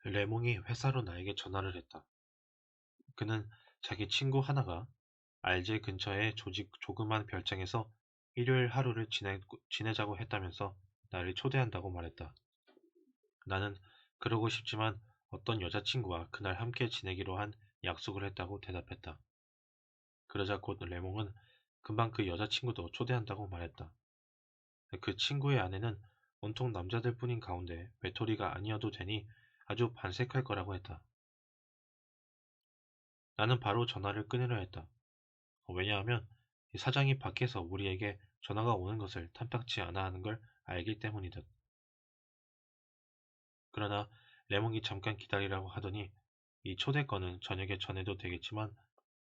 레몽이 회사로 나에게 전화를 했다. 그는 자기 친구 하나가 알제 근처의 조그만 별장에서 일요일 하루를 지내자고 했다면서 나를 초대한다고 말했다. 나는 그러고 싶지만 어떤 여자친구와 그날 함께 지내기로 한 약속을 했다고 대답했다. 그러자 곧 레몽은 금방 그 여자친구도 초대한다고 말했다. 그 친구의 아내는 온통 남자들 뿐인 가운데 외톨이가 아니어도 되니 아주 반색할 거라고 했다. 나는 바로 전화를 끊으려 했다. 왜냐하면 이 사장이 밖에서 우리에게 전화가 오는 것을 탐탁치 않아 하는 걸 알기 때문이다. 그러나 레몽이 잠깐 기다리라고 하더니 이 초대권은 저녁에 전해도 되겠지만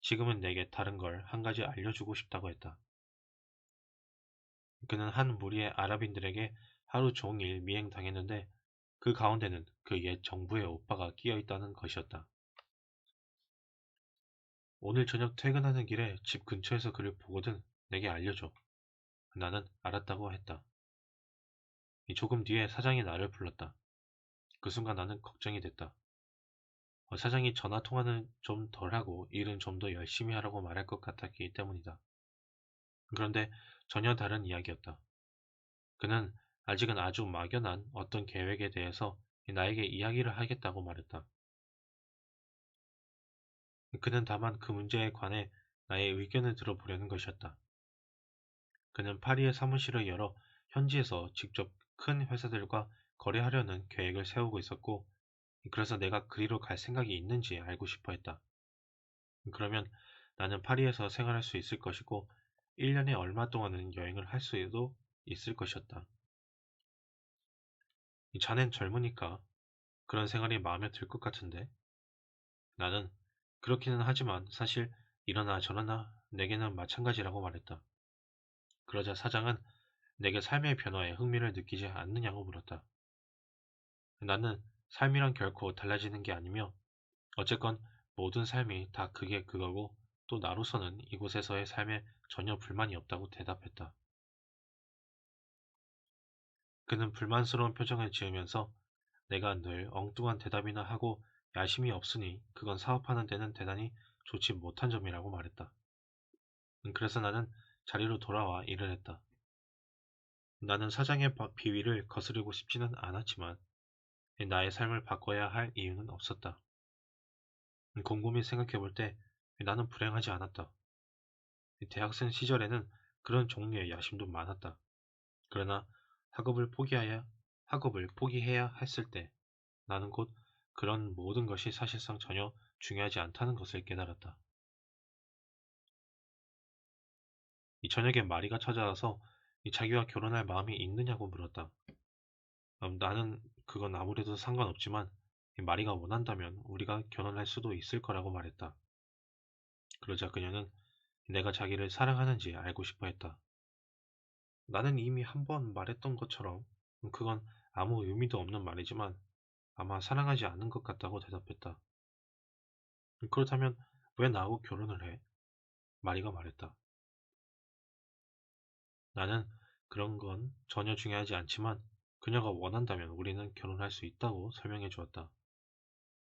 지금은 내게 다른 걸 한 가지 알려주고 싶다고 했다. 그는 한 무리의 아랍인들에게 하루 종일 미행당했는데 그 가운데는 그 옛 정부의 오빠가 끼어 있다는 것이었다. 오늘 저녁 퇴근하는 길에 집 근처에서 그를 보거든 내게 알려줘. 나는 알았다고 했다. 조금 뒤에 사장이 나를 불렀다. 그 순간 나는 걱정이 됐다. 사장이 전화 통화는 좀 덜하고 일은 좀 더 열심히 하라고 말할 것 같았기 때문이다. 그런데 전혀 다른 이야기였다. 그는 아직은 아주 막연한 어떤 계획에 대해서 나에게 이야기를 하겠다고 말했다. 그는 다만 그 문제에 관해 나의 의견을 들어보려는 것이었다. 그는 파리의 사무실을 열어 현지에서 직접 큰 회사들과 거래하려는 계획을 세우고 있었고, 그래서 내가 그리로 갈 생각이 있는지 알고 싶어 했다. 그러면 나는 파리에서 생활할 수 있을 것이고, 1년에 얼마 동안은 여행을 할 수도 있을 것이었다. 자넨 젊으니까 그런 생활이 마음에 들 것 같은데? 나는 그렇기는 하지만 사실 이러나 저러나 내게는 마찬가지라고 말했다. 그러자 사장은 내게 삶의 변화에 흥미를 느끼지 않느냐고 물었다. 나는 삶이란 결코 달라지는 게 아니며 어쨌건 모든 삶이 다 그게 그거고 또 나로서는 이곳에서의 삶에 전혀 불만이 없다고 대답했다. 그는 불만스러운 표정을 지으면서 내가 늘 엉뚱한 대답이나 하고 야심이 없으니 그건 사업하는 데는 대단히 좋지 못한 점이라고 말했다. 그래서 나는 자리로 돌아와 일을 했다. 나는 사장의 비위를 거스르고 싶지는 않았지만 나의 삶을 바꿔야 할 이유는 없었다. 곰곰이 생각해볼 때 나는 불행하지 않았다. 대학생 시절에는 그런 종류의 야심도 많았다. 그러나 학업을 포기해야, 학업을 포기해야 했을 때 나는 곧 그런 모든 것이 사실상 전혀 중요하지 않다는 것을 깨달았다. 이 저녁에 마리가 찾아와서 자기와 결혼할 마음이 있느냐고 물었다. 나는 그건 아무래도 상관없지만 마리가 원한다면 우리가 결혼할 수도 있을 거라고 말했다. 그러자 그녀는 내가 자기를 사랑하는지 알고 싶어 했다. 나는 이미 한 번 말했던 것처럼 그건 아무 의미도 없는 말이지만 아마 사랑하지 않는 것 같다고 대답했다. 그렇다면 왜 나하고 결혼을 해? 마리가 말했다. 나는 그런 건 전혀 중요하지 않지만 그녀가 원한다면 우리는 결혼할 수 있다고 설명해 주었다.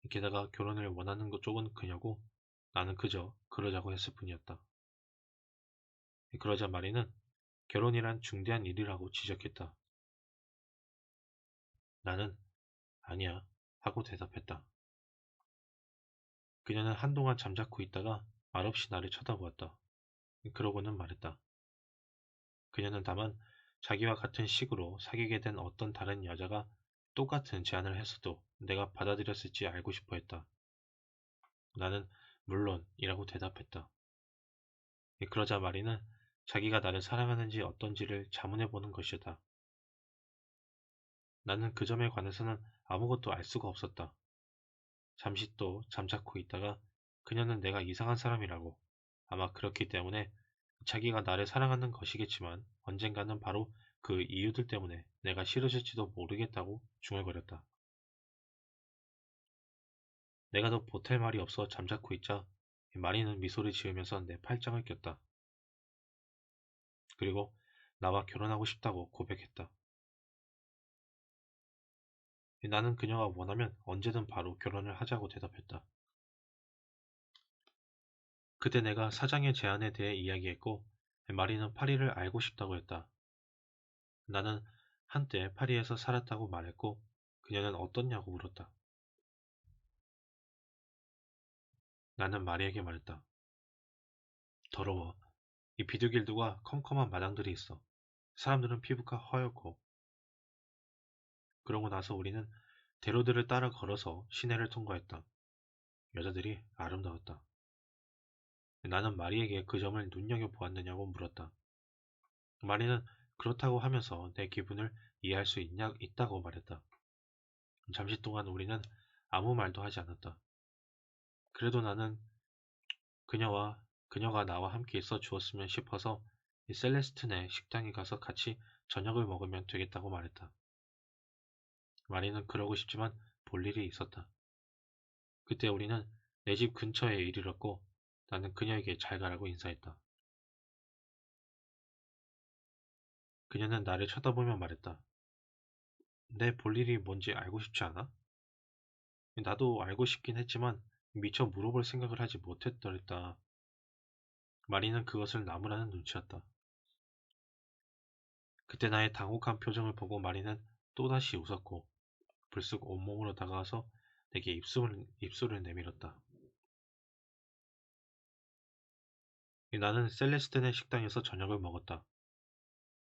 게다가 결혼을 원하는 것 쪽은 그녀고 나는 그저 그러자고 했을 뿐이었다. 그러자 마리는 결혼이란 중대한 일이라고 지적했다. 나는 아니야 하고 대답했다. 그녀는 한동안 잠자코 있다가 말없이 나를 쳐다보았다. 그러고는 말했다. 그녀는 다만 자기와 같은 식으로 사귀게 된 어떤 다른 여자가 똑같은 제안을 했어도 내가 받아들였을지 알고 싶어 했다. 나는 물론 이라고 대답했다. 그러자 마리는 자기가 나를 사랑하는지 어떤지를 자문해 보는 것이었다. 나는 그 점에 관해서는 아무것도 알 수가 없었다. 잠시 또 잠자코 있다가 그녀는 내가 이상한 사람이라고 아마 그렇기 때문에 자기가 나를 사랑하는 것이겠지만 언젠가는 바로 그 이유들 때문에 내가 싫어질지도 모르겠다고 중얼거렸다. 내가 더 보탤 말이 없어 잠자코 있자 마리는 미소를 지으면서 내 팔짱을 꼈다. 그리고 나와 결혼하고 싶다고 고백했다. 나는 그녀가 원하면 언제든 바로 결혼을 하자고 대답했다. 그때 내가 사장의 제안에 대해 이야기했고 마리는 파리를 알고 싶다고 했다. 나는 한때 파리에서 살았다고 말했고 그녀는 어떻냐고 물었다. 나는 마리에게 말했다. 더러워. 이 비둘길들과 컴컴한 마당들이 있어. 사람들은 피부가 허옇고. 그러고 나서 우리는 대로들을 따라 걸어서 시내를 통과했다. 여자들이 아름다웠다. 나는 마리에게 그 점을 눈여겨보았느냐고 물었다. 마리는 그렇다고 하면서 내 기분을 이해할 수 있다고 말했다. 잠시 동안 우리는 아무 말도 하지 않았다. 그래도 나는 그녀가 나와 함께 있어 주었으면 싶어서 이 셀레스틴의 식당에 가서 같이 저녁을 먹으면 되겠다고 말했다. 마리는 그러고 싶지만 볼 일이 있었다. 그때 우리는 내 집 근처에 이르렀고 나는 그녀에게 잘 가라고 인사했다. 그녀는 나를 쳐다보며 말했다. 내 볼 일이 뭔지 알고 싶지 않아? 나도 알고 싶긴 했지만 미처 물어볼 생각을 하지 못했더랬다. 마리는 그것을 나무라는 눈치였다. 그때 나의 당혹한 표정을 보고 마리는 또다시 웃었고 불쑥 온몸으로 다가와서 내게 입술을 내밀었다. 나는 셀레스틴의 식당에서 저녁을 먹었다.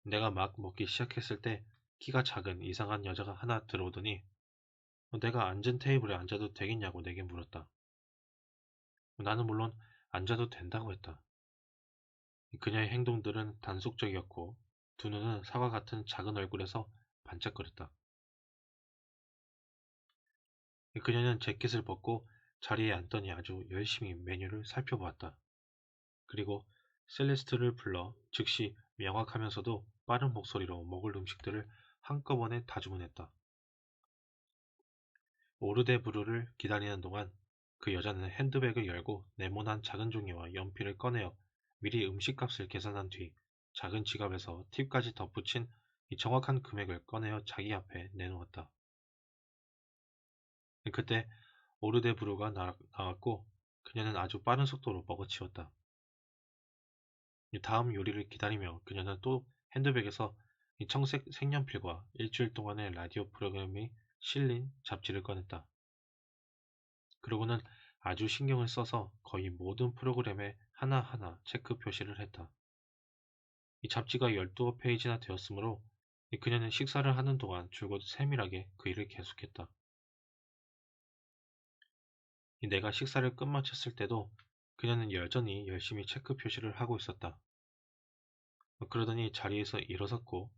내가 막 먹기 시작했을 때 키가 작은 이상한 여자가 하나 들어오더니 내가 앉은 테이블에 앉아도 되겠냐고 내게 물었다. 나는 물론 앉아도 된다고 했다. 그녀의 행동들은 단속적이었고 두 눈은 사과 같은 작은 얼굴에서 반짝거렸다. 그녀는 재킷을 벗고 자리에 앉더니 아주 열심히 메뉴를 살펴보았다. 그리고 셀레스트를 불러 즉시 명확하면서도 빠른 목소리로 먹을 음식들을 한꺼번에 다 주문했다. 오르데브루를 기다리는 동안 그 여자는 핸드백을 열고 네모난 작은 종이와 연필을 꺼내어 미리 음식값을 계산한 뒤 작은 지갑에서 팁까지 덧붙인 이 정확한 금액을 꺼내어 자기 앞에 내놓았다. 그때 오르데브루가 나왔고 그녀는 아주 빠른 속도로 먹어치웠다. 다음 요리를 기다리며 그녀는 또 핸드백에서 이 청색 색연필과 일주일 동안의 라디오 프로그램이 실린 잡지를 꺼냈다. 그러고는 아주 신경을 써서 거의 모든 프로그램에 하나하나 체크 표시를 했다. 이 잡지가 12페이지나 되었으므로 그녀는 식사를 하는 동안 줄곧 세밀하게 그 일을 계속했다. 내가 식사를 끝마쳤을 때도 그녀는 여전히 열심히 체크 표시를 하고 있었다. 그러더니 자리에서 일어섰고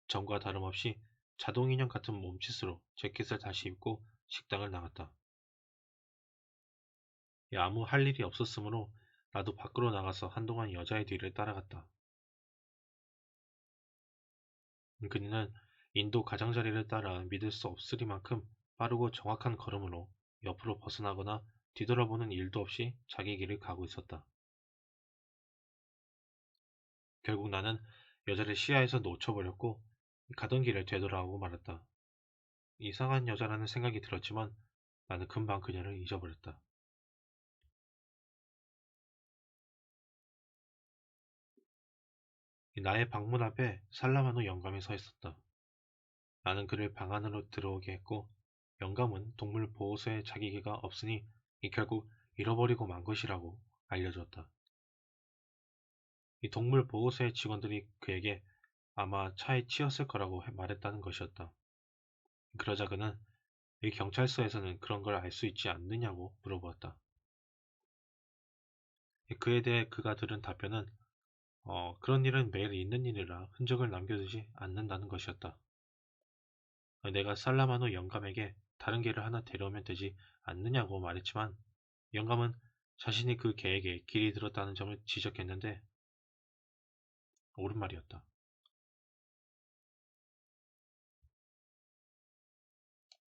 전과 다름없이 자동인형 같은 몸짓으로 재킷을 다시 입고 식당을 나갔다. 아무 할 일이 없었으므로 나도 밖으로 나가서 한동안 여자의 뒤를 따라갔다. 그녀는 인도 가장자리를 따라 믿을 수 없으리만큼 빠르고 정확한 걸음으로 옆으로 벗어나거나 뒤돌아보는 일도 없이 자기 길을 가고 있었다. 결국 나는 여자를 시야에서 놓쳐버렸고 가던 길을 되돌아오고 말았다. 이상한 여자라는 생각이 들었지만 나는 금방 그녀를 잊어버렸다. 나의 방문 앞에 살라마노 영감이 서 있었다. 나는 그를 방 안으로 들어오게 했고 영감은 동물 보호소에 자기 개가 없으니 결국 잃어버리고 만 것이라고 알려주었다. 이 동물 보호소의 직원들이 그에게 아마 차에 치였을 거라고 말했다는 것이었다. 그러자 그는 이 경찰서에서는 그런 걸 알 수 있지 않느냐고 물어보았다. 그에 대해 그가 들은 답변은 그런 일은 매일 있는 일이라 흔적을 남겨두지 않는다는 것이었다. 내가 살라마노 영감에게 다른 개를 하나 데려오면 되지 않느냐고 말했지만 영감은 자신이 그 개에게 길이 들었다는 점을 지적했는데 옳은 말이었다.